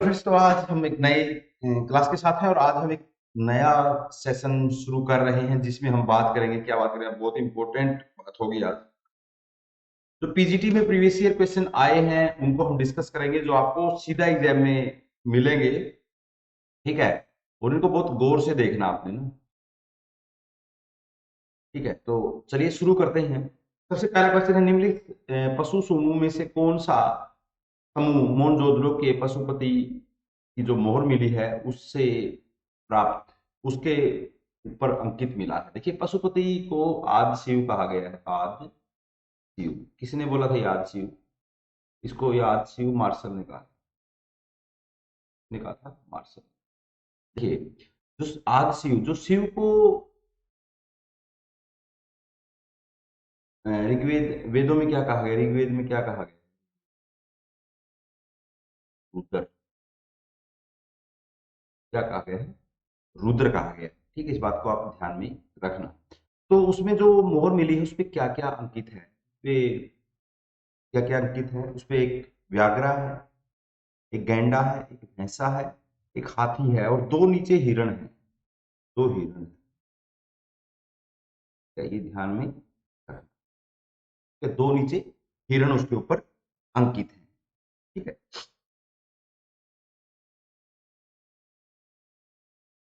Friends, तो आज हम एक नए क्लास के साथ हैं और आज हम एक नया सेशन शुरू कर रहे हैं जिसमें हम बात करेंगे। क्या बात करें? बहुत इंपॉर्टेंट बात होगी आज। जो पीजीटी में प्रीवियस ईयर क्वेश्चन आए हैं उनको हम डिस्कस करेंगे, जो आपको सीधा एग्जाम में मिलेंगे। ठीक है? और इनको बहुत गौर से देखना आपने ना। ठीक है, तो चलिए शुरू करते हैं। सबसे पहला क्वेश्चन है, निम्नलिखित पशु समूह में से कौन सा समूह मोनजोदड़ो के पशुपति की जो मोहर मिली है उससे प्राप्त, उसके ऊपर अंकित मिला है। देखिए, पशुपति को आदि शिव कहा गया है। आदि शिव किसने बोला था? ये आदि शिव, इसको ये आदि शिव मार्शल ने कहा था, मार्शल। देखिए, जो आदि शिव, जो शिव को ऋग्वेद, वेदों में क्या कहा गया? ऋग्वेद में क्या कहा गया? रुद्र। क्या कहा गया है? रुद्र कहा गया है। ठीक है, इस बात को आप ध्यान में रखना। तो उसमें जो मोहर मिली है उस पे क्या क्या अंकित है? पे क्या क्या अंकित है उस पे? एक व्याघ्रा है, एक गैंडा है, एक भैंसा है, एक हाथी है और दो नीचे हिरण है। दो हिरण है, ये ध्यान में रखना कि दो नीचे हिरण उसके ऊपर अंकित है। ठीक है,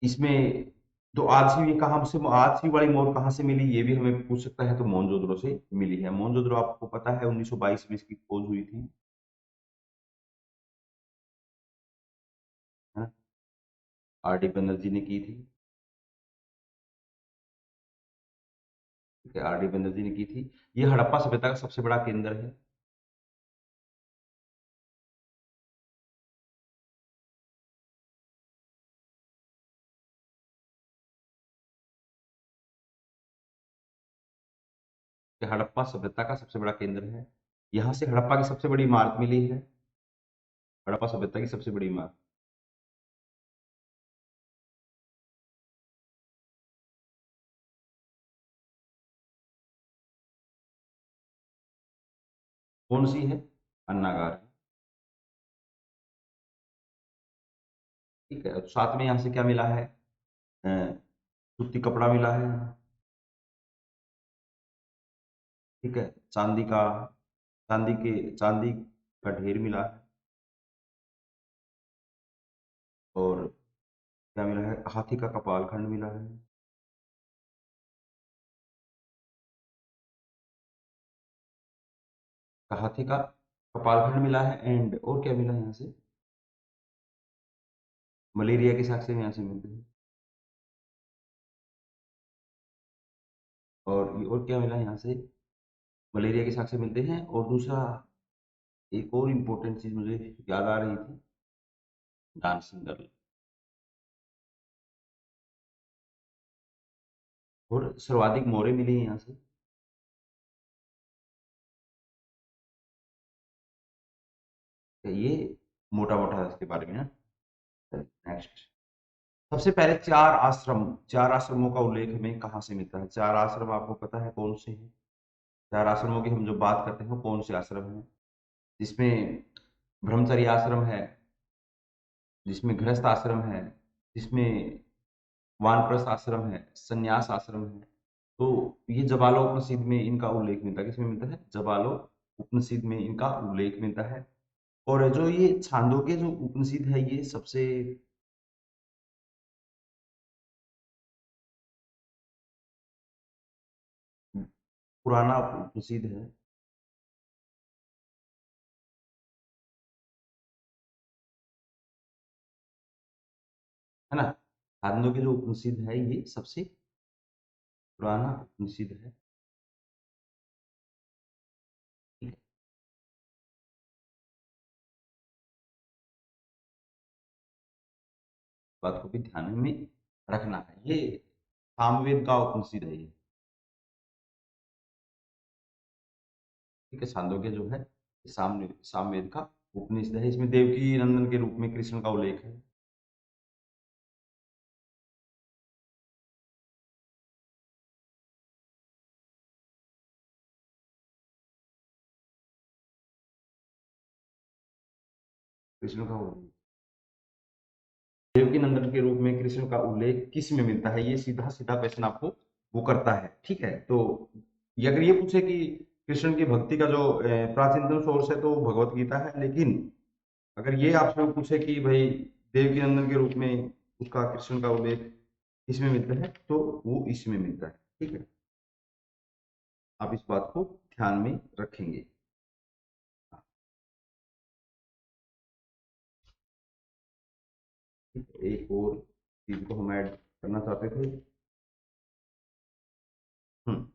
इसमें तो आरसी, ये कहाँ से आरसी वाली मोहर कहाँ से मिली, ये भी हमें पूछ सकता है। तो मोहनजोदड़ो से मिली है। मोहनजोदड़ो आपको पता है 1922 में इसकी खोज हुई थी, है ना? आर डी बनर्जी ने की थी। ठीक है, आर डी बनर्जी ने की थी। ये हड़प्पा सभ्यता का सबसे बड़ा केंद्र है। कि हड़प्पा सभ्यता का सबसे बड़ा केंद्र है। यहाँ से हड़प्पा की सबसे बड़ी इमारत मिली है। हड़प्पा सभ्यता की सबसे बड़ी इमारत कौन सी है? अन्नागार है। ठीक है, और साथ में यहाँ से क्या मिला है? सूती कपड़ा मिला है। ठीक है, चांदी का, चांदी का ढेर मिला है। और क्या मिला है? हाथी का कपाल खंड मिला है। हाथी का कपाल खंड मिला है। एंड और क्या मिला है यहाँ से? मलेरिया के साक्ष्य यहाँ से मिलते हैं। और क्या मिला है यहाँ से? मलेरिया के साक्ष्य मिलते हैं। और दूसरा, एक और इम्पोर्टेंट चीज मुझे याद आ रही थी, डांसिंग गर्ल। और सर्वाधिक मोहरें मिली हैं यहाँ से। तो ये मोटा मोटा इसके बारे में है। नेक्स्ट, सबसे पहले चार आश्रमों का उल्लेख हमें कहाँ से मिलता है? चार आश्रम आपको पता है कौन से हैं? चार आश्रमों की हम जो बात करते हैं वो कौन से आश्रम हैं? जिसमें ब्रह्मचर्य आश्रम है, जिसमें गृहस्थ आश्रम है, जिसमें वानप्रस्थ आश्रम है, संन्यास आश्रम है। तो ये जबालो उपनिषद में इनका उल्लेख मिलता है। किसमें मिलता है? जबालो उपनिषद में इनका उल्लेख मिलता है। और जो ये छांदोग्य जो उपनिषद है, ये सबसे पुराना उपनिषद है। है ना? छांदोग्य जो उपनिषद है ये सबसे पुराना उपनिषद है। ठीक है, बात को भी ध्यान में रखना है। ये सामवेद का उपनिषद है ये। ठीक है, छांदोग्य जो है ये सामवेद का उपनिषद है। इसमें देवकी नंदन के रूप में कृष्ण का उल्लेख है। कृष्ण का उल्लेख। देवकी नंदन के रूप में कृष्ण का उल्लेख किस में मिलता है? ये सीधा सीधा क्वेश्चन आपको वो करता है, ठीक है। तो ये अगर ये पूछे कि कृष्ण की भक्ति का जो प्राचीनतम सोर्स है तो वो भगवत गीता है, लेकिन अगर ये आपसे पूछे कि भाई देवकी नंदन के रूप में उसका कृष्ण का उल्लेख इसमें मिलता है तो वो इसमें मिलता है, ठीक है। आप इस बात को ध्यान में रखेंगे। ठीक है, एक और चीज को हम ऐड करना चाहते थे। हम्म,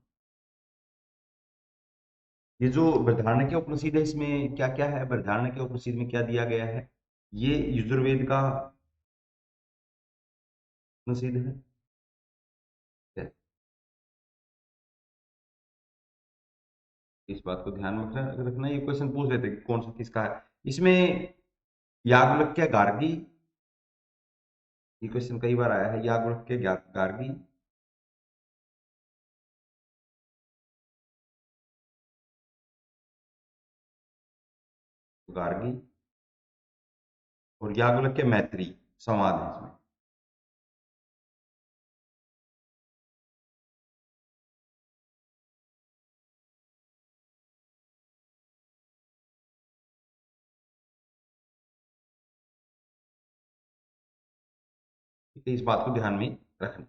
ये जो बृहदारण्यक उपनिषद है इसमें क्या क्या है? बृहदारण्यक उपनिषद में क्या दिया गया है? ये यजुर्वेद का उपनिषद है। क्या? इस बात को ध्यान में रखना, ये क्वेश्चन पूछ लेते कि कौन सा किसका है। इसमें याज्ञवल्क्य गार्गी, ये क्वेश्चन कई बार आया है, याज्ञवल्क्य गार्गी, गार्गी और याज्ञवल्क्य मैत्री, संवाद है इसमें। ठीक है, इस बात को ध्यान में रखना।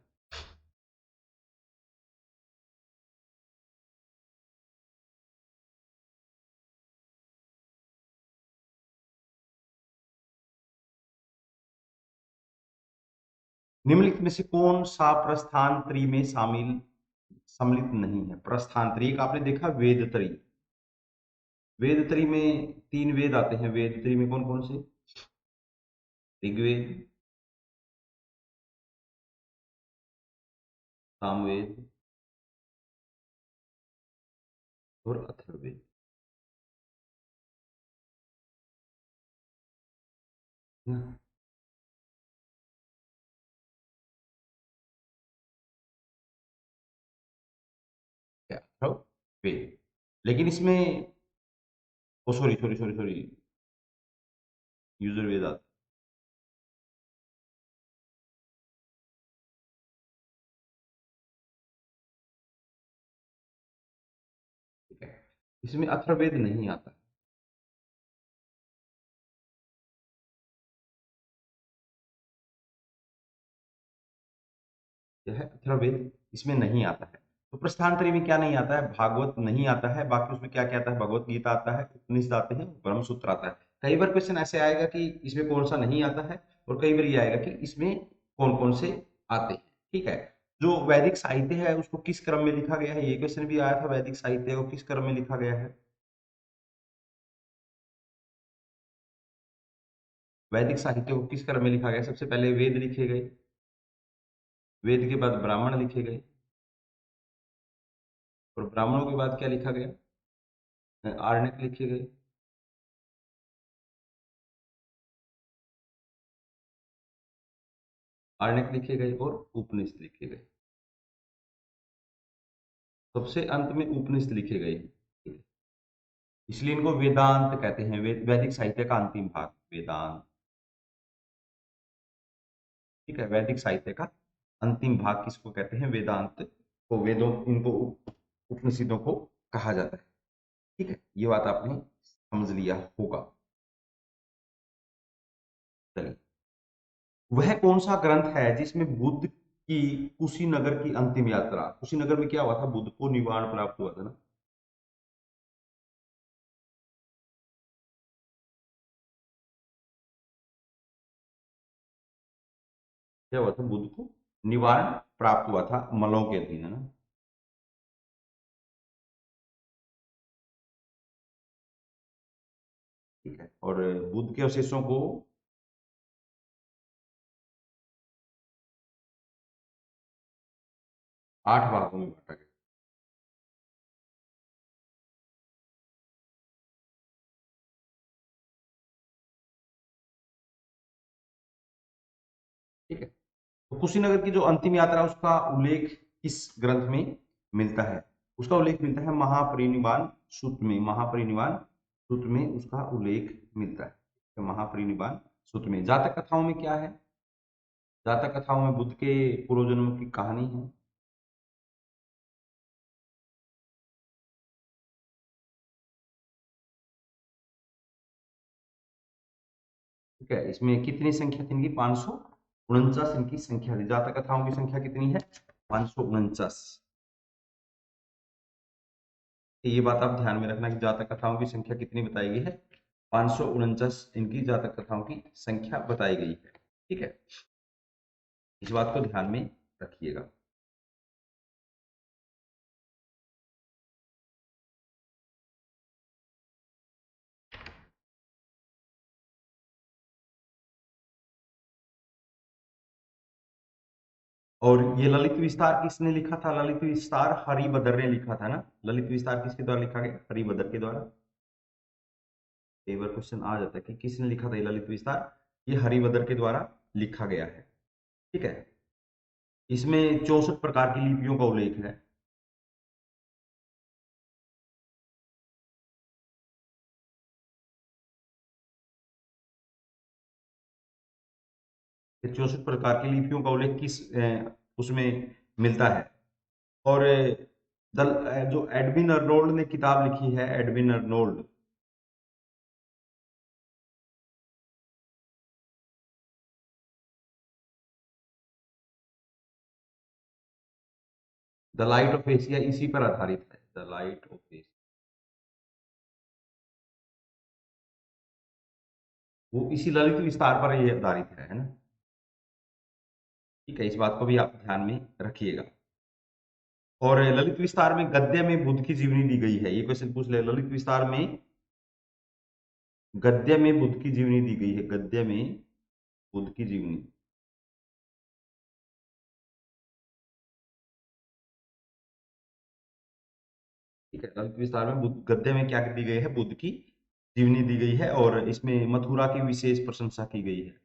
निम्नलिखित में से कौन सा प्रस्थान त्रयी में शामिल सम्मिलित नहीं है? प्रस्थान त्रयी का आपने देखा वेद त्रयी, वेद त्रयी में 3 वेद आते हैं। वेद त्रयी में कौन कौन से? ऋग्वेद, सामवेद और अथर्ववेद। हम्म, क्या अथर्ववेद, लेकिन इसमें oh sorry sorry sorry sorry, Yajurveda आता है, ठीक है। इसमें अथर्ववेद नहीं आता। यह है अथर्ववेद, इसमें नहीं आता है। तो प्रस्थानत्रयी में क्या नहीं आता है? भागवत नहीं आता है। बाकी उसमें क्या क्या आता है? भगवत गीता आता है, उपनिषद आते हैं, ब्रह्म सूत्र आता है। कई बार क्वेश्चन ऐसे आएगा कि इसमें कौन सा नहीं आता है, और कई बार ये आएगा कि इसमें कौन कौन से आते हैं, ठीक है। जो वैदिक साहित्य है उसको किस क्रम में लिखा गया है? ये क्वेश्चन भी आया था, वैदिक साहित्य को किस क्रम में लिखा गया है? वैदिक साहित्य को किस क्रम में लिखा गया? सबसे पहले वेद लिखे गए, वेद के बाद ब्राह्मण लिखे गए, और ब्राह्मणों के बाद क्या लिखा गया? आरण्यक लिखे गए, आरण्यक लिखे गए और उपनिषद लिखे गए। सबसे अंत में उपनिषद लिखे गए, इसलिए इनको वेदांत कहते हैं। वैदिक साहित्य का अंतिम भाग वेदांत, ठीक है। वैदिक साहित्य का अंतिम भाग किसको कहते हैं? वेदांत को, वेदों, इनको उपनिषदों को कहा जाता है, ठीक है। ये बात आपने समझ लिया होगा। चलिए, वह कौन सा ग्रंथ है जिसमें बुद्ध की कुशीनगर की अंतिम यात्रा, कुशीनगर में क्या हुआ था? बुद्ध को निवारण प्राप्त हुआ था ना। क्या हुआ था? बुद्ध को निवारण प्राप्त हुआ था मलों के अधीन, है ना। ठीक है, और बुद्ध के अवशेषों को 8 भागों में बांटा गया। ठीक है, तो कुशीनगर की जो अंतिम यात्रा उसका उल्लेख किस ग्रंथ में मिलता है? उसका उल्लेख मिलता है महापरिनिर्वाण सूत्र में। महापरिनिर्वाण सूत्र में उसका उल्लेख मिलता है, तो महापरिनिर्वाण सूत्र में। जातक कथाओं में क्या है? जातक कथाओं में बुद्ध के पूर्व जन्म की कहानी है। ठीक है, इसमें कितनी संख्या थी इनकी? 549 इनकी संख्या थी। जातक कथाओं की संख्या कितनी है? 549। ये बात आप ध्यान में रखना कि जातक कथाओं की संख्या कितनी बताई गई है? 549 इनकी जातक कथाओं की संख्या बताई गई है। ठीक है, इस बात को ध्यान में रखिएगा। और ये ललित विस्तार किसने लिखा था? ललित विस्तार हरिभद्र ने लिखा था ना। ललित विस्तार किसके द्वारा लिखा गया? हरिभद्र के द्वारा। कई बार क्वेश्चन आ जाता है कि किसने लिखा था ये ललित विस्तार। ये हरिभद्र के द्वारा लिखा गया है। ठीक है, इसमें 64 प्रकार की लिपियों का उल्लेख है। ये 64 प्रकार की लिपियों का उल्लेख किस उसमें मिलता है? और जो एडविन अर्नोल्ड ने किताब लिखी है, Edwin Arnold, the light of Asia, इसी पर आधारित है। द लाइट ऑफ एशिया, वो इसी ललित विस्तार पर ये आधारित है ना। ठीक है, इस बात को भी आप ध्यान में रखिएगा। और ललित विस्तार में गद्य में बुद्ध की जीवनी दी गई है। ये क्वेश्चन पूछ ले, ललित विस्तार में गद्य में बुद्ध की जीवनी दी गई है। गद्य में बुद्ध की जीवनी। ठीक है, ललित विस्तार में बुद्ध, गद्य में क्या दी गई है? बुद्ध की जीवनी दी गई है, और इसमें मथुरा की विशेष प्रशंसा की गई है।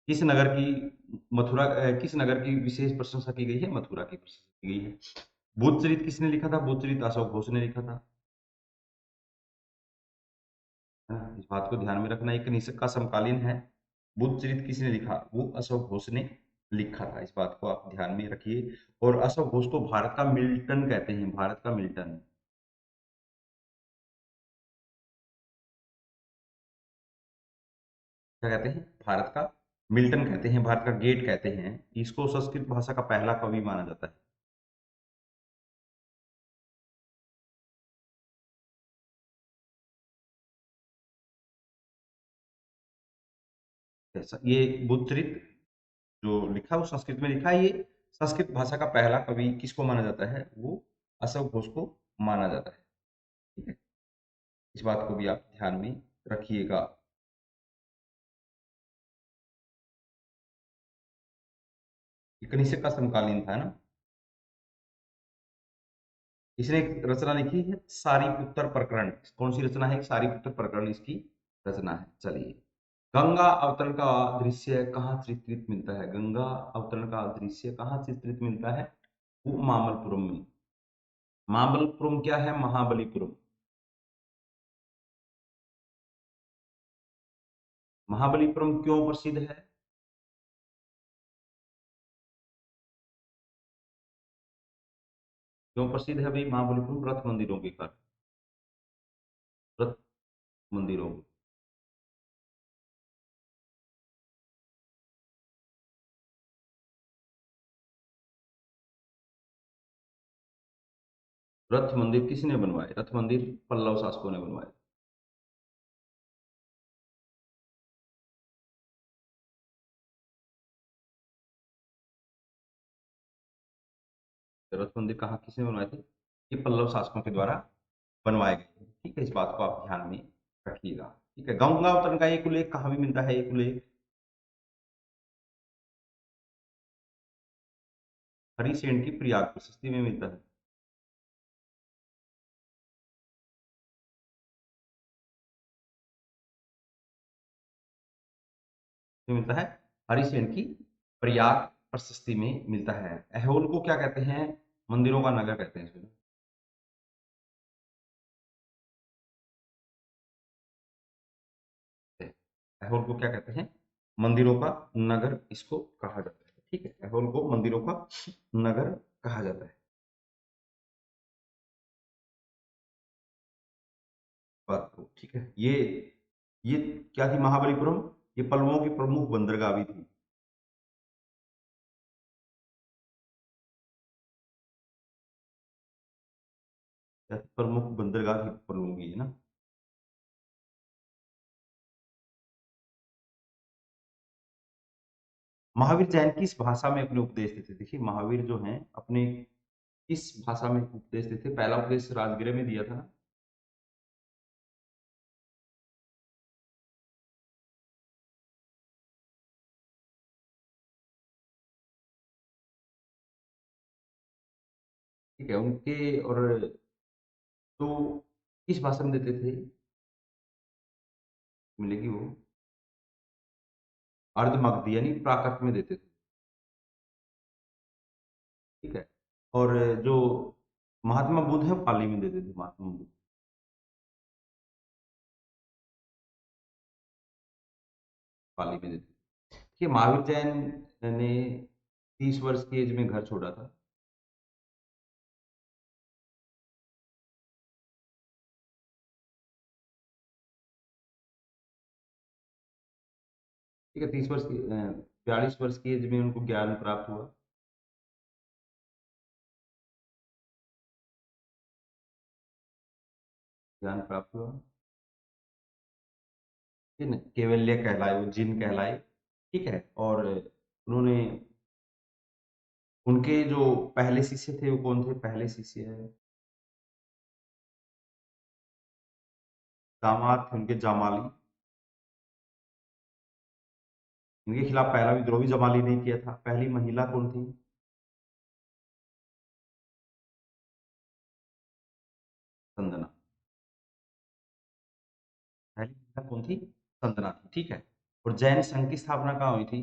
किस नगर की मथुरा किस नगर की विशेष प्रशंसा की गई है? मथुरा की प्रशंसा की गई है। बुद्ध चरित किसने लिखा था? बुद्ध चरित अशोक घोष ने लिखा था। इस बात को ध्यान में रखना, एक निषद का समकालीन है। बुद्ध चरित किसने लिखा? वो अशोक घोष ने लिखा था। इस बात को आप ध्यान में रखिए। और अशोक घोष को भारत का मिल्टन कहते हैं। भारत का मिल्टन। क्या कहते हैं? भारत का मिल्टन कहते हैं, भारत का गेट कहते हैं। इसको संस्कृत भाषा का पहला कवि माना जाता है। ये बुद्ध चरित जो लिखा है वो संस्कृत में लिखा है। ये संस्कृत भाषा का पहला कवि किसको माना जाता है? वो अशोक घोष को माना जाता है। ठीक है, इस बात को भी आप ध्यान में रखिएगा। ये कनिष्क का समकालीन था ना। इसने एक रचना लिखी है, सारीपुत्र प्रकरण। कौन सी रचना है? सारीपुत्र प्रकरण इसकी रचना है। चलिए, गंगा अवतरण का दृश्य कहाँ चित्रित मिलता है? गंगा अवतरण का दृश्य कहाँ चित्रित मिलता है? वो मामल्लपुरम में। मामल्लपुरम क्या है? महाबलीपुरम। महाबलीपुरम क्यों प्रसिद्ध है? क्यों प्रसिद्ध है भाई महाबलीपुरम? रथ मंदिरों के कारण। रथ मंदिरों के। रथ मंदिर किसने बनवाए? रथ मंदिर पल्लव शासकों ने बनवाए। रथ मंदिर कहाँ किसने बनवाए थे? ये पल्लव शासकों के द्वारा बनवाए गए थे। ठीक है, इस बात को आप ध्यान में रखिएगा। ठीक है, गंगा अवतरण का एक उल्लेख कहाँ भी मिलता है? एक उल्लेख हरिसेन की प्रयाग प्रशस्ति में मिलता है। जो मिलता है हरिसेन की प्रयाग प्रशस्ति में मिलता है। ऐहोल को क्या कहते हैं? मंदिरों का नगर कहते हैं इसको। ऐहोल को क्या कहते हैं? मंदिरों का नगर इसको कहा जाता है। ठीक है, ऐहोल को मंदिरों का नगर कहा जाता है। बात को ठीक है, ये क्या थी महाबलीपुरम? ये पल्लवों की प्रमुख बंदरगाह भी थी। क्या थी? प्रमुख बंदरगाह थी पल्लवों की, है ना? महावीर जैन किस भाषा में अपने उपदेश देते थे? देखिए महावीर जो हैं अपने किस भाषा में उपदेश देते थे? पहला उपदेश राजगृह में दिया था ना? ठीक है, उनके और तो किस भाषा में देते थे? मिलेगी वो अर्ध मगधी यानी प्राकृत में देते थे। ठीक है, और जो महात्मा बुद्ध है पाली में देते थे, महात्मा बुद्ध पाली में देते थे। ठीक है, महावीर जैन ने 30 वर्ष की एज में घर छोड़ा था। ठीक है, 30 वर्ष की 42 वर्ष की एज में उनको ज्ञान प्राप्त हुआ। ज्ञान प्राप्त हुआ, ठीक है, केवल्य कहलाए, वो जिन कहलाए। ठीक है, और उन्होंने उनके जो पहले शिष्य थे वो कौन थे? पहले शिष्य है दामाद थे उनके जमाली। इनके खिलाफ पहला विद्रोह भी जमाली ने किया था। पहली महिला कौन थी? संदना। पहली महिला कौन थी? संदना थी। ठीक है, और जैन संघ की स्थापना कहाँ हुई थी?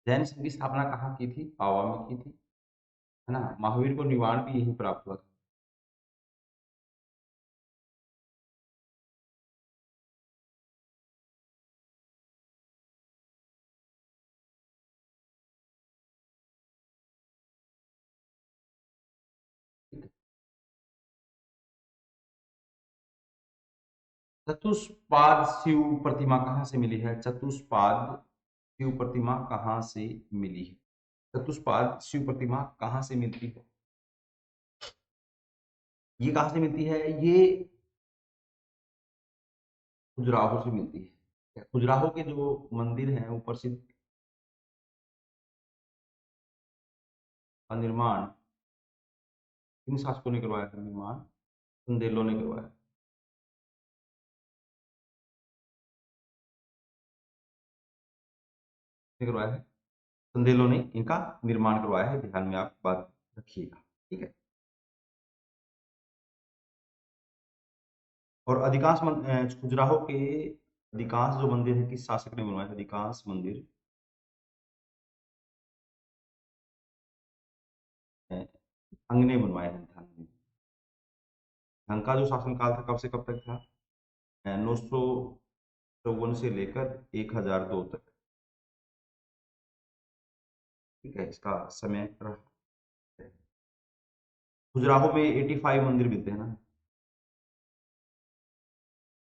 जैन संघ की स्थापना कहाँ की थी? पावा में की थी, है ना? महावीर को निवाण भी यही प्राप्त हुआ था। ठीक है, चतुष्पाद शिव प्रतिमा कहाँ से मिली है? चतुष्पाद शिव प्रतिमा कहाँ से मिली है? चतुष्पाद शिव प्रतिमा कहाँ से मिलती है? ये कहाँ से मिलती है? ये खजुराहो से मिलती है। खजुराहो के जो मंदिर हैं वो प्रसिद्ध का निर्माण किन शासकों ने करवाया था? निर्माण चंदेलों ने करवाया। किसने करवाया है? चंदेलों ने इनका निर्माण करवाया है, ध्यान में आप बात रखिएगा। ठीक है, और अधिकांश खजुराहो के अधिकांश जो मंदिर है किस शासक ने बनवाए? अधिकांश मंदिर है अंग ने बनवाए हैं, ध्यान में। अंग का जो शासनकाल था कब से कब तक था? 954 से लेकर 1002 तक। ठीक है, इसका समय रहा है। खजुराहो में 85 मंदिर मिलते हैं ना?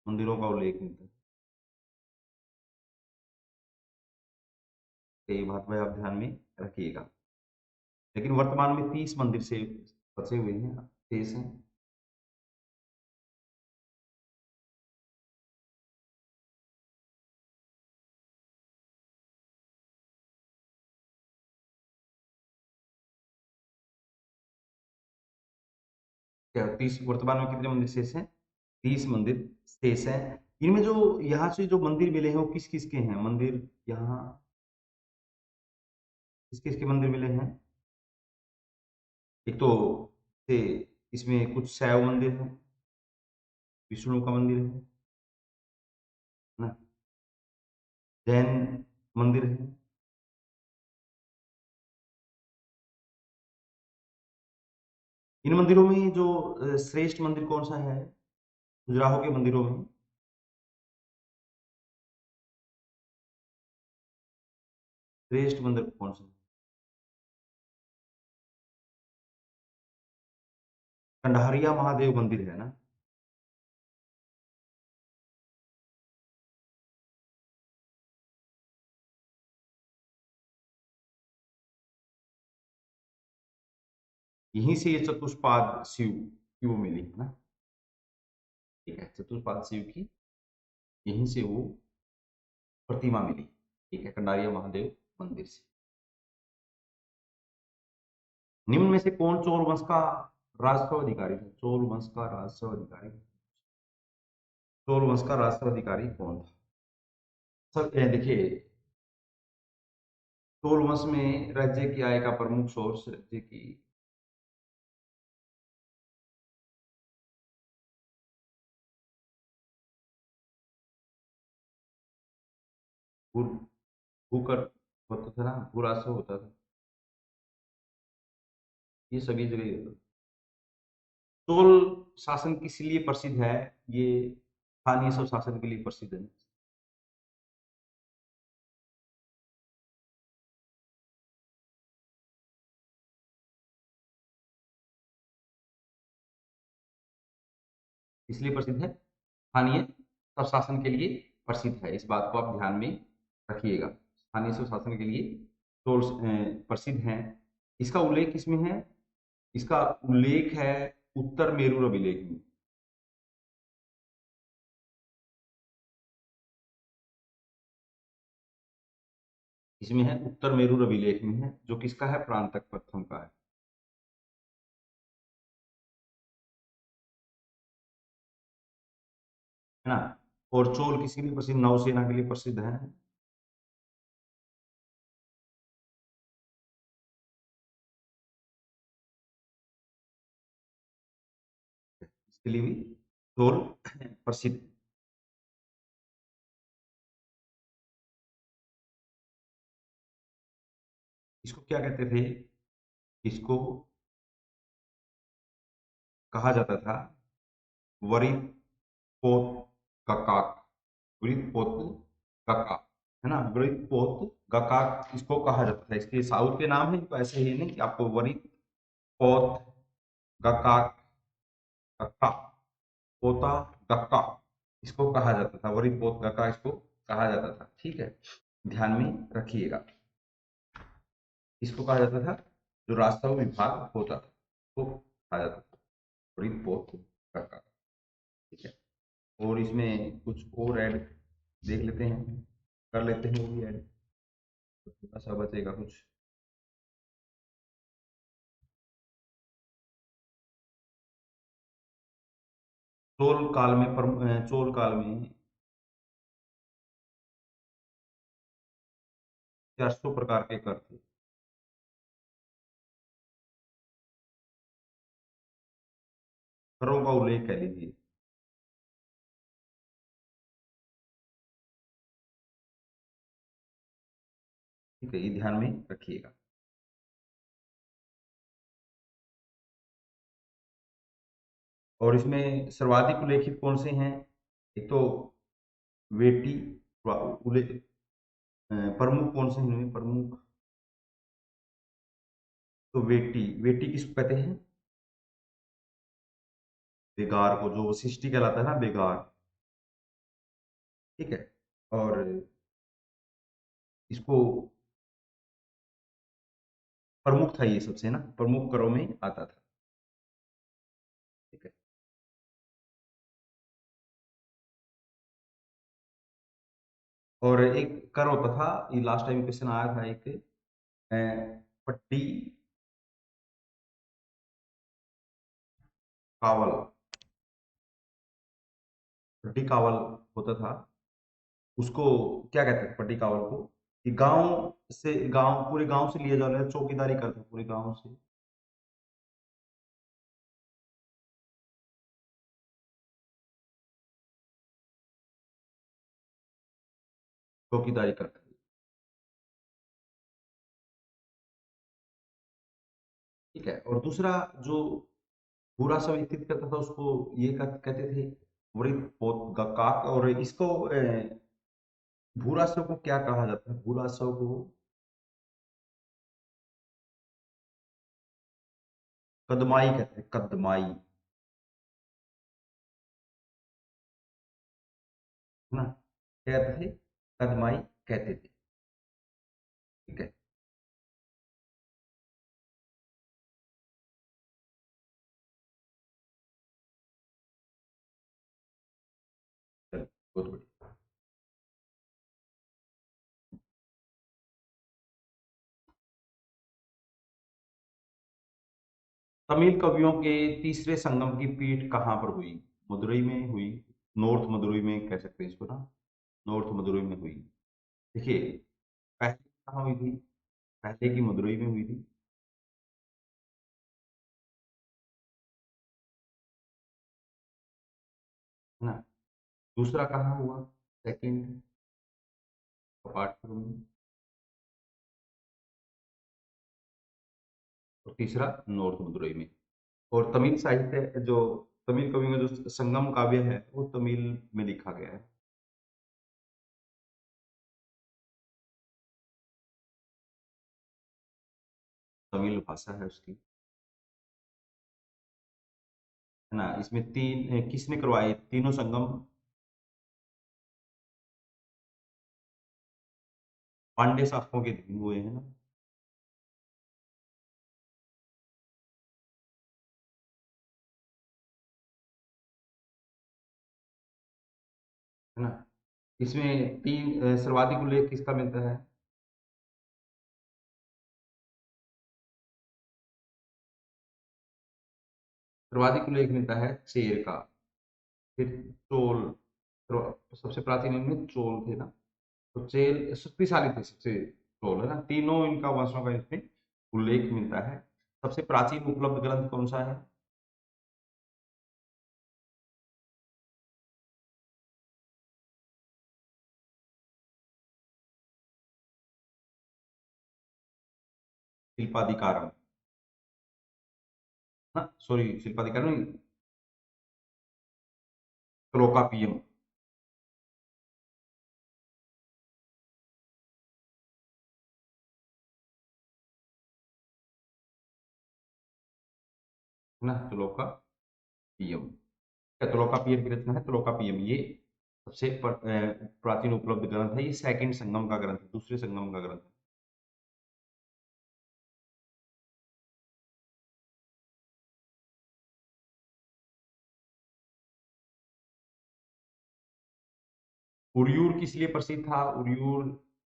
मंदिरों का उल्लेख मिलता है। तो ये बात भाई आप ध्यान में रखिएगा। लेकिन वर्तमान में 30 मंदिर से बचे हुए हैं, शेष हैं। क्या 30 वर्तमान में कितने मंदिर शेष हैं? 30 मंदिर शेष हैं। इनमें जो यहाँ से जो मंदिर मिले हैं वो किस किस के हैं? मंदिर यहाँ किस किस के मंदिर मिले हैं? एक तो से इसमें कुछ शैव मंदिर है, विष्णु का मंदिर है ना? जैन मंदिर है, इन मंदिरों में जो श्रेष्ठ मंदिर कौन सा है खजुराहो के मंदिरों में? श्रेष्ठ मंदिर कौन सा है? कंडारिया महादेव मंदिर है ना? यहीं से ये चतुष्पाद शिव की वो मिली है ना? ठीक है, चतुष्पाद शिव की यहीं से वो प्रतिमा मिली। ठीक है, कंडारिया महादेव मंदिर से। निम्न में से कौन चोल वंश का राजस्व अधिकारी था? चोल वंश का राजस्व अधिकारी, चोल वंश का राजस्व अधिकारी कौन था? सर देखिए, चोल वंश में राज्य की आय का प्रमुख सोर्स राज्य की भू भूकर होता था ना, भू राजस्व होता था। ये सभी जगह होता था। चोल शासन किस लिए प्रसिद्ध है? ये स्थानीय स्वशासन के लिए प्रसिद्ध है। इसलिए प्रसिद्ध है, स्थानीय स्वशासन के लिए प्रसिद्ध है। इस बात को आप ध्यान में रखिएगा। स्थानीय स्वशासन के लिए तो प्रसिद्ध है। इसका उल्लेख किसमें है? इसका उल्लेख है उत्तर मेरू अभिलेख में। इसमें है उत्तर मेरू अभिलेख में है, जो किसका है? प्रांतक प्रथम का है ना? और चोल किसी लिए प्रसिद्ध? नौसेना के लिए प्रसिद्ध है। इसके लिए भी चोल प्रसिद्ध। इसको क्या कहते थे? इसको कहा जाता था वरित पोत ककाक। वरित पोत ककाक, है ना? वरित पोत ककाक इसको कहा जाता था। इसके साउथ के नाम है तो ऐसे ही नहीं कि आपको वरित पोत गकाक, कक्का, पोता, गक्का इसको कहा जाता था। वरित पोत गक्का इसको कहा जाता था। ठीक है, ध्यान में रखिएगा। इसको कहा जाता था, जो राजस्व विभाग होता था तो कहा जाता था वरित पोत गक्का। ठीक है, और इसमें कुछ और ऐड देख लेते हैं, कर लेते हैं वो भी ऐड, तो थोड़ा सा बचेगा कुछ। चोल काल में 400 प्रकार के कर थे। करों का उल्लेख कह लीजिए। ठीक है, ये ध्यान में रखिएगा। और इसमें सर्वाधिक उल्लेखित कौन से हैं? एक तो वेटी, प्रमुख कौन से हैं इनमें? प्रमुख तो वेटी, वेटी किसको कहते हैं? बेगार को, जो सृष्टि कहलाता है ना, बेगार। ठीक है, और इसको प्रमुख था, ये सबसे ना प्रमुख करों में आता था। ठीक है, और एक कर होता था, ये लास्ट टाइम क्वेश्चन आया था एक, पट्टी कावल, पट्टी कावल होता था। उसको क्या कहते थे पट्टी कावल को? कि गांव से, गांव पूरे गांव से लिया जाने चौकीदारी करते पूरे गांव से, चौकीदारी करते थे। ठीक है, और दूसरा जो पूरा सब स्थित करता था उसको ये कहते थे वृत्त काक। और इसको भूराश्व को क्या कहा जाता है? भूराश्व को कदमाई कहते हैं, कदमाई, है ना? क्या कहते थे? कदमाई कहते थे। ठीक है, चलो बहुत बढ़िया। तमिल कवियों के तीसरे संगम की पीठ कहाँ पर हुई? मदुरई में हुई, नॉर्थ मदुरई में कह सकते हैं इसको ना, नॉर्थ मदुरई में हुई। देखिए, पहले कहाँ हुई थी? पहले की मदुरई में हुई थी, है ना? दूसरा कहाँ हुआ? सेकंड कपाटपुर में। और तीसरा नॉर्थ मदुरई में। और तमिल साहित्य जो, तमिल कवियों में जो संगम काव्य है वो तमिल में लिखा गया है। तमिल भाषा है उसकी, है ना? इसमें तीन किसने करवाए तीनों संगम? पांड्य शासकों के दिन हुए हैं ना, है ना? इसमें तीन सर्वाधिक उल्लेख किसका मिलता है? सर्वाधिक उल्लेख मिलता है चेर का। फिर चोल, सबसे प्राचीन इनमें चोल थे ना, तो चेल शक्तिशाली थे सबसे, चोल, है ना? तीनों इनका वंशों का इसमें उल्लेख मिलता है। सबसे प्राचीन उपलब्ध ग्रंथ कौन सा है? शिल्पाधिकारम, ना सॉरी, शिल्पाधिकारम नहीं, त्रोकापियम, है ना? त्रोकापियम, क्या त्रोकापियम की रचना है? त्रोकापियम ये सबसे प्राचीन उपलब्ध ग्रंथ है। ये सेकंड संगम का ग्रंथ है, दूसरे संगम का ग्रंथ है। उरियूर किस लिए प्रसिद्ध था? उरियूर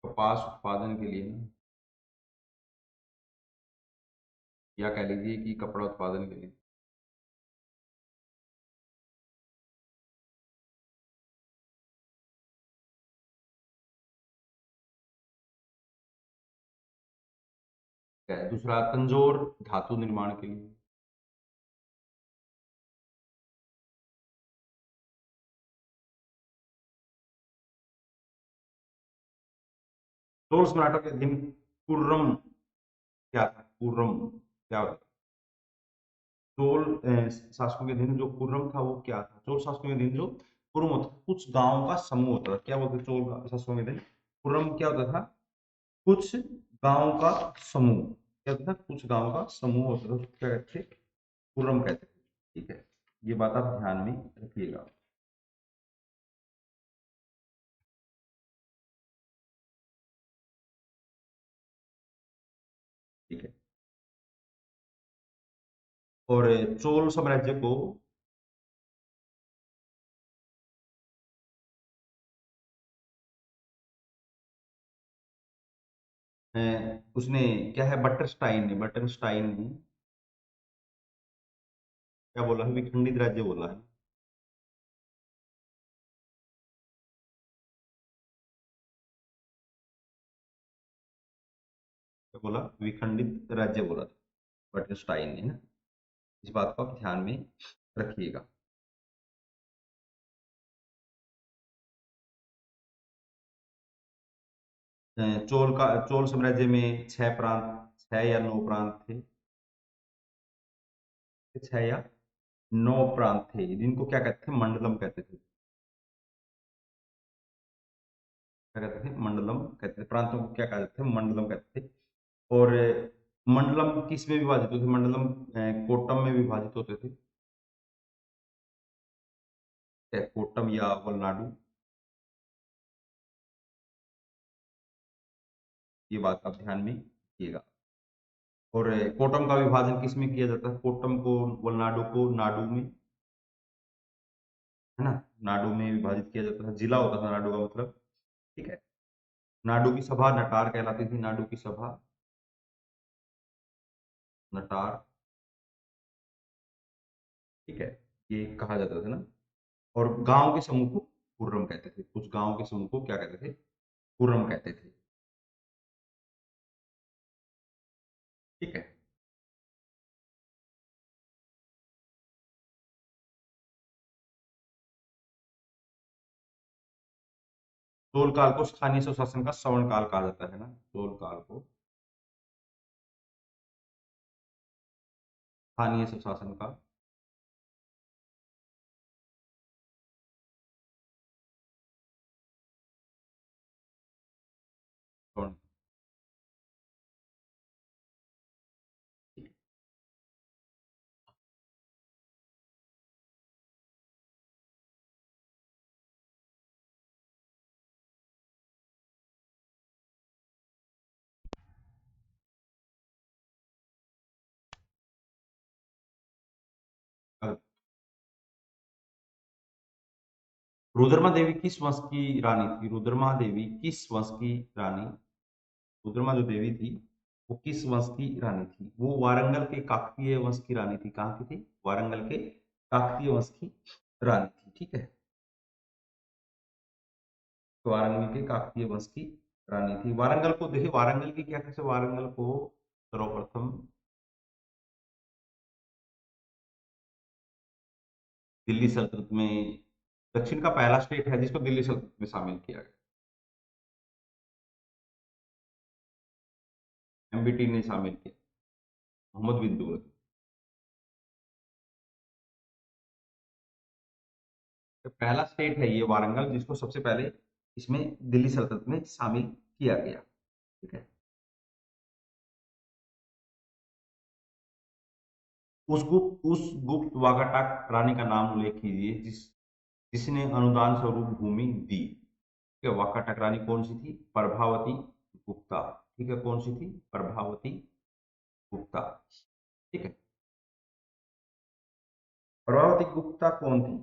कपास उत्पादन के लिए ना, या कह लीजिए कि कपड़ा उत्पादन के लिए। क्या है? दूसरा तंजोर धातु निर्माण के लिए। चोल सम्राटों के अधीन कुर्रम क्या था? कुर्रम क्या होता? चोल शासकों के अधीन जो कुर्रम था वो क्या था? चोल शासकों के अधीन जो कुर्म होता था, कुछ गांवों का समूह होता था। क्या बोलते थे चोल शासकों के अधीन? कुर्रम क्या होता था? कुछ गांवों का समूह। क्या होता था? कुछ गांवों का समूह होता था, उसको क्या कहते थे? कुर्रम कहते थे। ठीक है, ये बात आप ध्यान में रखिएगा। ठीक है। और चोल साम्राज्य को उसने, क्या है, बटरस्टाइन ने क्या बोला है? विखंडित राज्य बोला है। क्या बोला? विखंडित राज्य बोला था बटरस्टाइन ने ना। इस बात को आप ध्यान में रखिएगा। चोल साम्राज्य में छह प्रांत, छह या नौ प्रांत थे? छह या 9 प्रांत थे जिनको क्या कहते थे, मंडलम कहते थे। क्या कहते थे, मंडलम कहते थे। प्रांतों को क्या कहते थे, मंडलम कहते थे। और मंडलम किस में विभाजित होते थे, मंडलम कोट्टम में विभाजित होते थे। कोट्टम या वलनाडु, ये बात आप ध्यान में रखिएगा। और कोट्टम का विभाजन किस में किया जाता है, कोट्टम को, वलनाडु को नाडु में, है ना, नाडु में विभाजित किया जाता था, जिला होता था नाडु का मतलब। ठीक है। नाडु की सभा नटार कहलाती थी, नाडु की सभा नटार। ठीक है, ये कहा जाता था ना। और गांव के समूह को कुर्रम कहते थे, कुछ गांव के समूह को क्या कहते थे, कुर्रम कहते थे। ठीक है। चोल काल को स्थानीय स्वशासन का श्रवण काल कहा जाता है ना, चोल काल को स्थानीय स्वशासन का श्रवण। रुद्रमा देवी किस वंश की रानी थी, रुद्रमा देवी किस वंश की रानी, रुद्रमा जो देवी थी वो किस वंश की रानी थी, वो वारंगल के काकतीय वंश की रानी थी। कहाँ की थी, वारंगल के काकतीय वंश की रानी थी। ठीक है, तो वारंगल के काकतीय वंश की रानी थी। वारंगल को देखिए, वारंगल की क्या कैसे, वारंगल को सर्वप्रथम दिल्ली सल्तनत में, दक्षिण का पहला स्टेट है जिसको दिल्ली सल्तनत में शामिल किया गया। एमबीटी ने शामिल किया, मोहम्मद बिन तुगलक। तो पहला स्टेट है ये वारंगल जिसको सबसे पहले इसमें दिल्ली सल्तनत में शामिल किया गया। ठीक है। उस गुप्त वाकाटाक रानी का नाम उल्लेख कीजिए जिसने अनुदान स्वरूप भूमि दी। ठीक है, वाकाटक रानी कौन सी थी, प्रभावती गुप्ता। ठीक है, कौन सी थी, प्रभावती गुप्ता। ठीक है। प्रभावती गुप्ता कौन थी,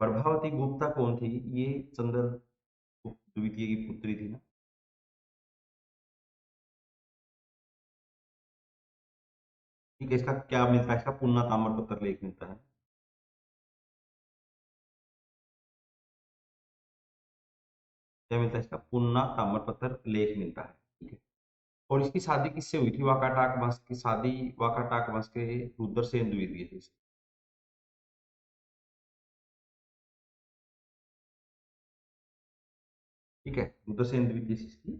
प्रभावती गुप्ता कौन थी, ये चंद्रगुप्त द्वितीय की पुत्री थी ना। ठीक है, इसका क्या मिलता है, इसका पुन्ना ताम्र पत्र लेख मिलता है। क्या मिलता है, इसका पुन्ना ताम्र पत्र लेख मिलता है। ठीक है। और इसकी शादी किससे हुई थी, वाकाटाक वंश की शादी, वाकाटाक वंश के रुद्रसेन द्वितीय थे। ठीक है, रुद्रसेन द्वितीय से इसकी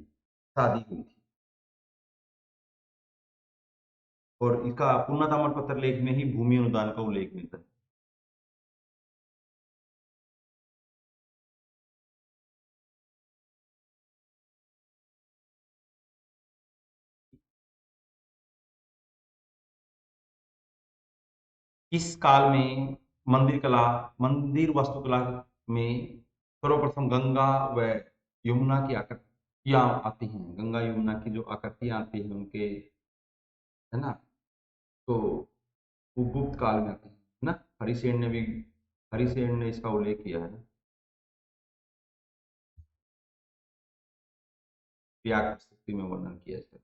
शादी हुई थी। और इसका पुन्ना ताम्र पत्र लेख में ही भूमि अनुदान का उल्लेख मिलता है। किस काल में मंदिर कला, मंदिर वास्तुकला में सर्वप्रथम गंगा व यमुना की आकृतियां आती हैं, गंगा यमुना की जो आकृतियां आती हैं उनके, है ना, तो वो गुप्त काल में आती है ना। हरिसेन ने भी, हरिसेन ने इसका उल्लेख किया है ना, त्याग शक्ति में वर्णन किया है इसका।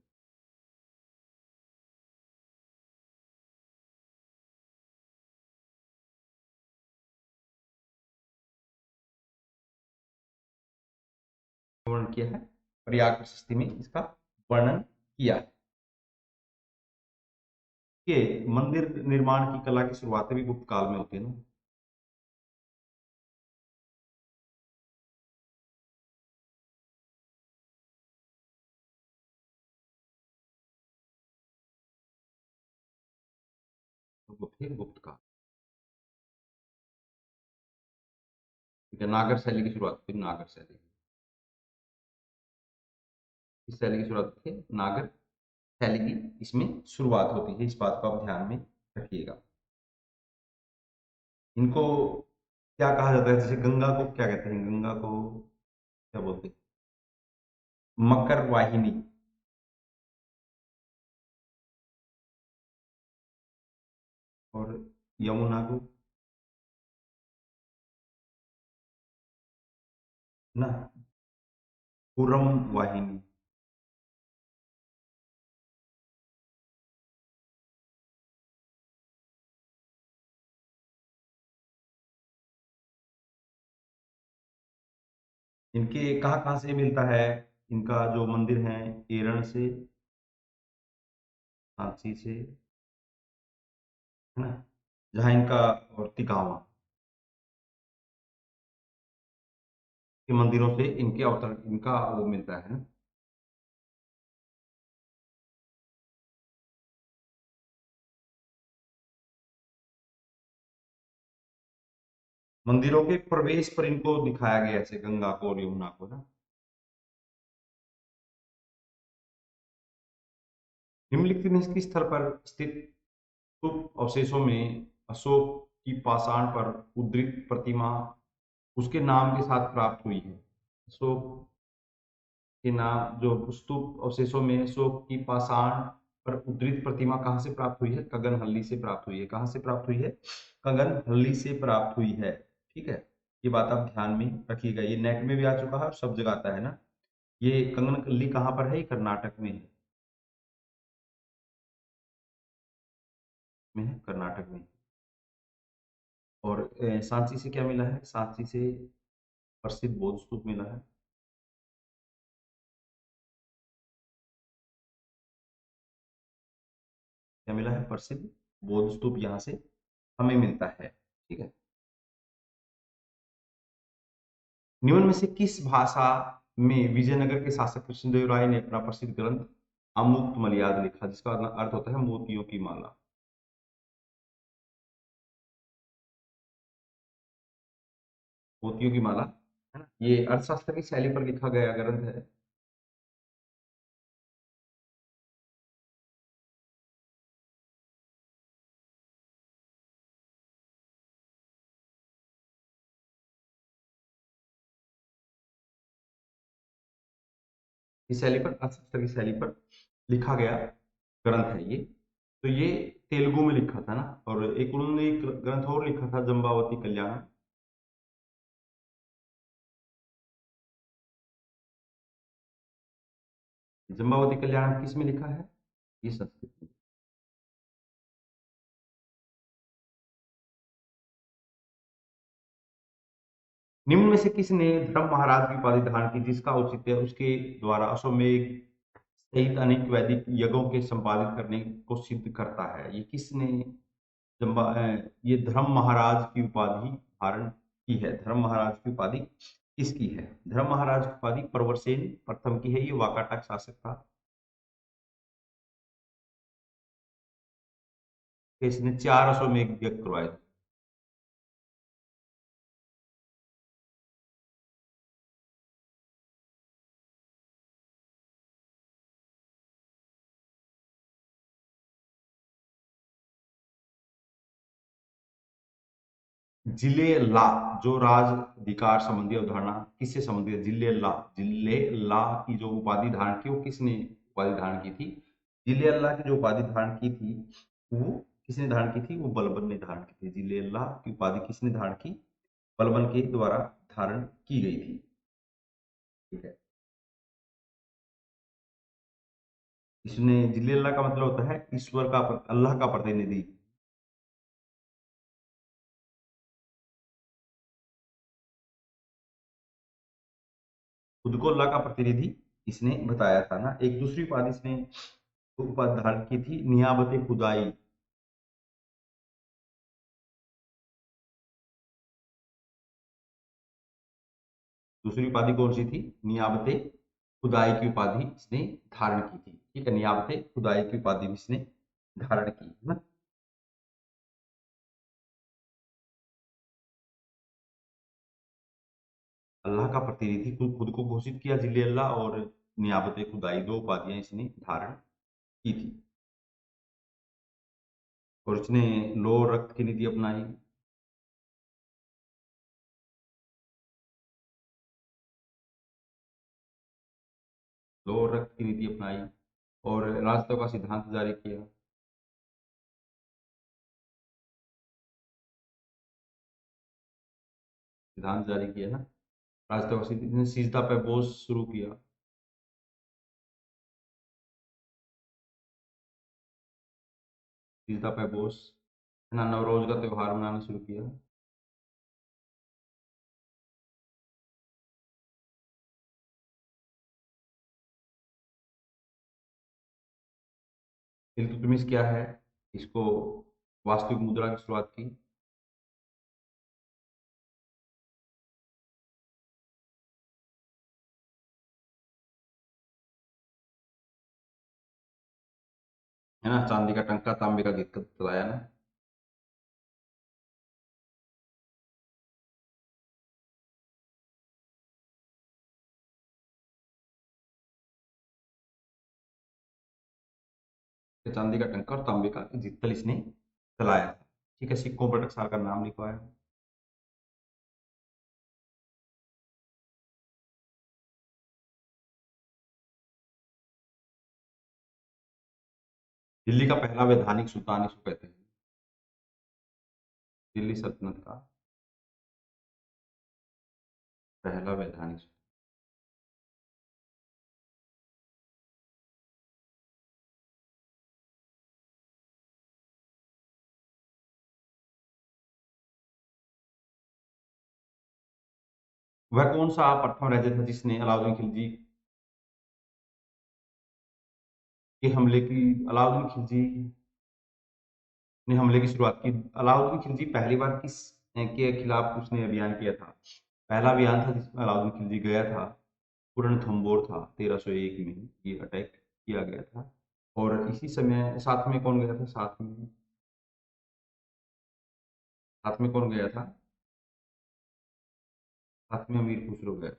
वर्णन किया है, प्रयाग प्रशस्ति में इसका वर्णन किया है कि मंदिर निर्माण की कला की शुरुआत भी गुप्त काल में होती है ना। वो थे गुप्त काल। ठीक है, नागर शैली की शुरुआत थी, नागर शैली। इस शैली की शुरुआत थी नागर शैली की, इसमें शुरुआत होती है, इस बात को आप ध्यान में रखिएगा। इनको क्या कहा जाता है, जैसे गंगा को क्या कहते हैं, गंगा को क्या बोलते हैं, मकर वाहिनी। और यमुना को ना पूरम वाहिनी। इनके कहाँ कहाँ से मिलता है, इनका जो मंदिर है, एरण से, सांची से, है ना, जहाँ इनका, और तिकावा के मंदिरों से इनके अवतर, इनका वो मिलता है ना। मंदिरों के प्रवेश पर इनको दिखाया गया, ऐसे गंगा को और यमुना को ना। निम्नलिखित के स्थल पर स्थित स्तूप अवशेषों में अशोक की पाषाण पर उद्धृत प्रतिमा उसके नाम के साथ प्राप्त हुई है। अशोक के नाम, जो स्तूप अवशेषों में अशोक की पाषाण पर उद्धृत प्रतिमा कहाँ से प्राप्त हुई है, कगनहल्ली से प्राप्त हुई है। कहाँ से प्राप्त हुई है, कगनहल्ली से प्राप्त हुई है। ठीक है, ये बात आप ध्यान में रखिएगा, ये नेट में भी आ चुका है और सब जगह आता है ना। ये कंगनकल्ली कहाँ पर है, ये कर्नाटक में है, कर्नाटक में। और सांची से क्या मिला है, सांची से प्रसिद्ध बौद्ध स्तूप मिला है। क्या मिला है, प्रसिद्ध बौद्ध स्तूप यहाँ से हमें मिलता है। ठीक है, निम्न में से किस भाषा में विजयनगर के शासक कृष्णदेव राय ने अपना प्रसिद्ध ग्रंथ अमुक्त मलयाद लिखा, जिसका अर्थ होता है मोतियों की माला। मोतियों की माला, है ना, ये अर्थशास्त्र की शैली पर लिखा गया ग्रंथ है। इस शैली पर, अर्थशास्त्र की शैली पर लिखा गया ग्रंथ है ये। तो ये तेलुगु में लिखा था ना, और एक उन्होंने एक ग्रंथ और लिखा था, जम्बावती कल्याण। जम्बावती कल्याण किस में लिखा है, ये संस्कृत में। निम्न में से किसने धर्म महाराज की उपाधि धारण की, जिसका औचित्य उसके द्वारा अश्वमेध सहित अनेक वैदिक यज्ञों के संपादित करने को सिद्ध करता है। ये किसने ये धर्म महाराज की उपाधि धारण की है, धर्म महाराज की उपाधि किसकी है, धर्म महाराज की उपाधि प्रवरसेन प्रथम की है, ये वाकाटक शासक था। इसने 4 अश्वमेध यज्ञ करवाए थे। जिले ला, जो राज अधिकार संबंधी अवधारणा किससे संबंधित है, जिले ला, जिले ला की जो उपाधि धारण की, वो किसने उपाधि धारण की थी, जिले अल्लाह की जो उपाधि धारण की थी, वो किसने धारण की थी, वो बलबन ने धारण की थी। जिले अल्लाह की उपाधि किसने धारण की, बलबन के द्वारा धारण की गई थी। ठीक है, इसने, जिले अल्लाह का मतलब होता है ईश्वर का, अल्लाह का प्रतिनिधि। खुद को अल्लाह का प्रतिनिधि इसने बताया था ना। एक दूसरी उपाधि इसने उपाधि धारण की थी, नियाबत खुदाई। दूसरी उपाधि कौन सी थी, नियाबते खुदाई की उपाधि इसने धारण की थी। ठीक है, नियाबते खुदाई की उपाधि भी इसने धारण की, है ना। अल्लाह का प्रतिनिधि खुद खुद को घोषित किया जिले अल्लाह, और नियाबत खुदाई, दो उपाधियां इसने धारण की थी। और इसने लो रक्त की नीति अपनाई। लो रक्त की नीति अपनाई और राजतत्व का सिद्धांत जारी किया। सिद्धांत जारी किया ना, राजतत्व का सिद्धांत, सीजदा पे बोझ शुरू किया। सीजदा पे बोझ है ना, नवरोज का त्योहार मनाना शुरू किया। इल्तुतमिश क्या है, इसको वास्तविक मुद्रा की शुरुआत की। है ना, चांदी का टंका तांबे का गिरकत चलाया ना। चांदी का टंका और तांबे का जितल इसने चलाया था। ठीक है, सिक्कों पर टकसाल का नाम लिखवाया। दिल्ली का पहला वैधानिक सुल्तान इसको कहते हैं। दिल्ली सल्तनत का पहला वैधानिक सुल्तान। वह कौन सा प्रथम राज्य था जिसने अलाउद्दीन खिलजी के हमले की, अलाउद्दीन खिलजी ने हमले की शुरुआत की? अलाउद्दीन खिलजी पहली बार किस के खिलाफ उसने अभियान किया था? पहला अभियान था जिसमें अलाउद्दीन खिलजी गया था, रणथंबोर था, 1301 में ये अटैक किया गया था। और इसी समय साथ में कौन गया था? साथ में कौन गया था? साथ में अमीर खुसरो गया।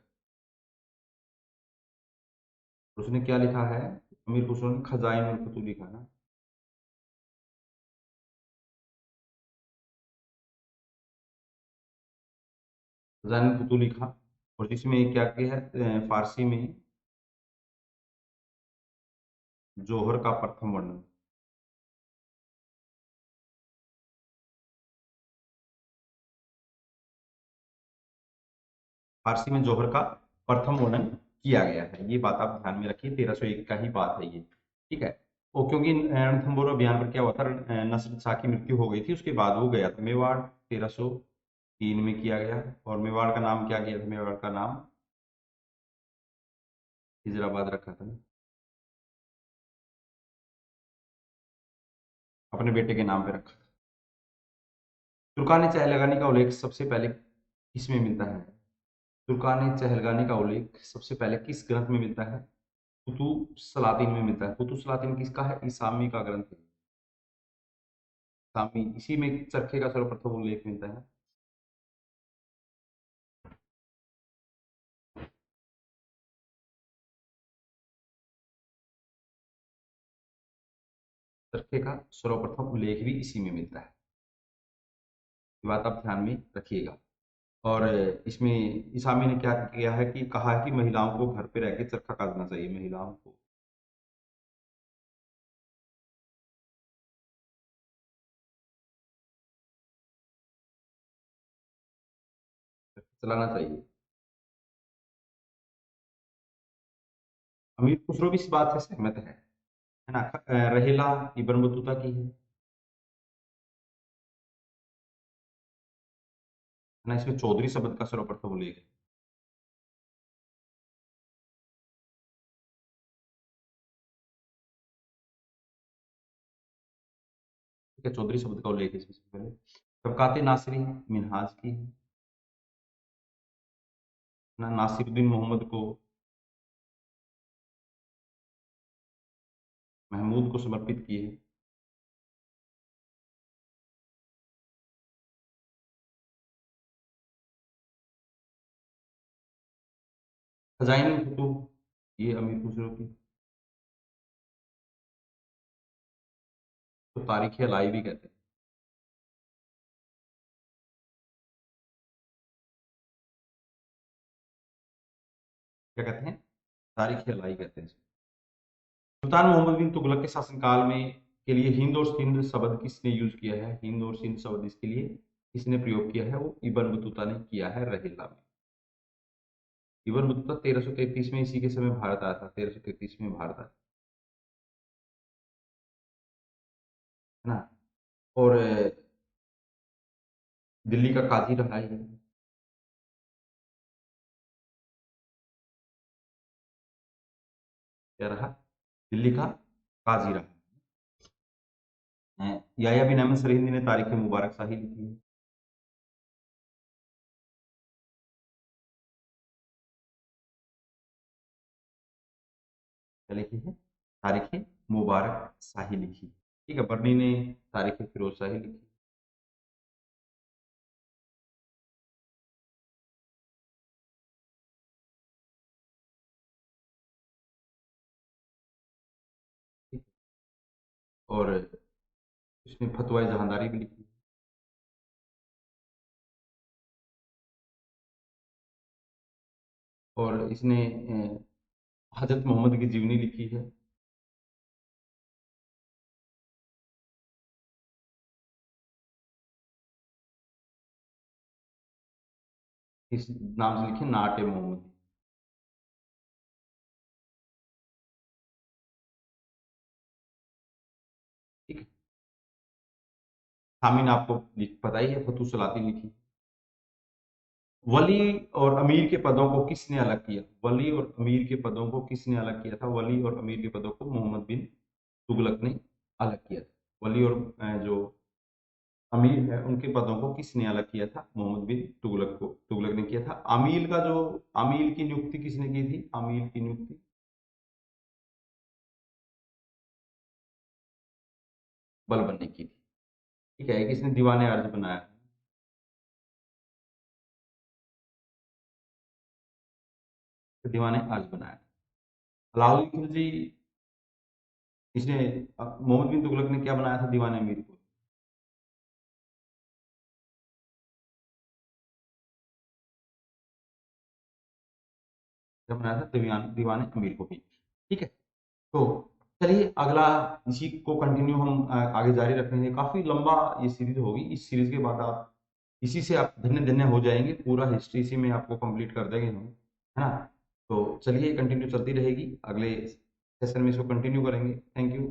उसने क्या लिखा है? अमीर खुसरो ने खजाइन उल फतूह लिखा ना। खजाइन उल फतूह लिखा। और जिसमें क्या किया है, फारसी में जौहर का प्रथम वर्णन। फारसी में जौहर का प्रथम वर्णन किया गया है। ये बात आप ध्यान में रखिए, 1301 का ही बात है ये। ठीक है। वो क्योंकि रणथंभौर अभियान पर क्या हुआ था, नसर शाह की मृत्यु हो गई थी, उसके बाद वो गया था मेवाड़, 1303 में किया गया। और मेवाड़ का नाम क्या किया था? मेवाड़ का नाम हिजराबाद रखा था, अपने बेटे के नाम पे रखा था। तुर्कान चहलगानी का उल्लेख सबसे पहले किसमें मिलता है? तुर्कान चहलगानी का उल्लेख सबसे पहले किस ग्रंथ में मिलता है? कुतुब सलातीन में मिलता है। कुतुब सलातीन किसका है? इसामी का ग्रंथ है। इसामी, इसी में चरखे का सर्वप्रथम उल्लेख मिलता है। चरखे का सर्वप्रथम उल्लेख भी इसी में मिलता है। ये बात आप ध्यान में रखिएगा। और इसमें इसामी ने क्या किया है कि कहा है कि महिलाओं को घर पे रह के चरखा काटना चाहिए, महिलाओं को चलाना चाहिए। अमीर खुसरो भी इस बात से सहमत है ना। रहेला इब्न बतूता की है ना। इसमें चौधरी शब्द का सर्वप्रथम उल्लेख है। ठीक है, चौधरी शब्द का उल्लेख है इसमें सबसे पहले। तबकात नासिरी मिनहाज की है ना। नासिरुद्दीन मोहम्मद को, महमूद को समर्पित की है। खजाइन फतूह, ये अमीर खुसरो की। तो तारीख लाई भी कहते हैं। क्या कहते हैं? तारीख लाई कहते हैं। सुल्तान मोहम्मद बिन तुगलक के शासनकाल में के लिए हिंद और सिंध शब्द किसने यूज किया है? हिंद और सिंध शब्द इसके लिए किसने प्रयोग किया है? वो इब्न बतूता ने किया है, रहेला में। इब्न बतूता 1333 में इसी के समय भारत आया था, 1333 में भारत आया, है ना। और दिल्ली का काजी रहा है। क्या रहा? दिल्ली का काजी रहा है। याह्या बिन अहमद सरहिंदी ने तारीख मुबारक शाही लिखी है। क्या लिखी है? तारीख मुबारक शाही लिखी। ठीक है, बर्नी ने तारीख फिरोज शाही लिखी। ठीक है? और इसने फतवा जहांदारी भी लिखी। और इसने हजरत मोहम्मद की जीवनी लिखी है। इस नाम से लिखी, नाट ए मोहम्मद। ठीक है। थामिन आपको पता ही है, फतू सलाती लिखी। वली और अमीर के पदों को किसने अलग किया? वली और अमीर के पदों को किसने अलग किया था? वली और अमीर के पदों को मोहम्मद बिन तुगलक ने अलग किया था। वली और जो अमीर है उनके पदों को किसने अलग किया था? मोहम्मद बिन तुगलक ने किया था। अमील का जो अमील की नियुक्ति किसने की थी? अमील की नियुक्ति बलबन ने की थी। ठीक है, किसने दीवाने अर्ज बनाया? तो दीवाने अर्ज बनाया। अलाउद्दीन खिलजी, इसने मोहम्मद बिन तुगलक ने क्या बनाया था दीवाने अमीर को? क्या बनाया था? दीवाने अमीर को भी। ठीक है। तो चलिए अगला, इसी को कंटिन्यू हम आगे जारी रखेंगे। काफी लंबा ये सीरीज होगी। इस सीरीज के बाद आप इसी से आप धन्य धन्य हो जाएंगे। पूरा हिस्ट्री इसी में आपको कंप्लीट कर देंगे हम, है ना। तो चलिए कंटिन्यू चलती रहेगी, अगले सेशन में इसको कंटिन्यू करेंगे। Thank you.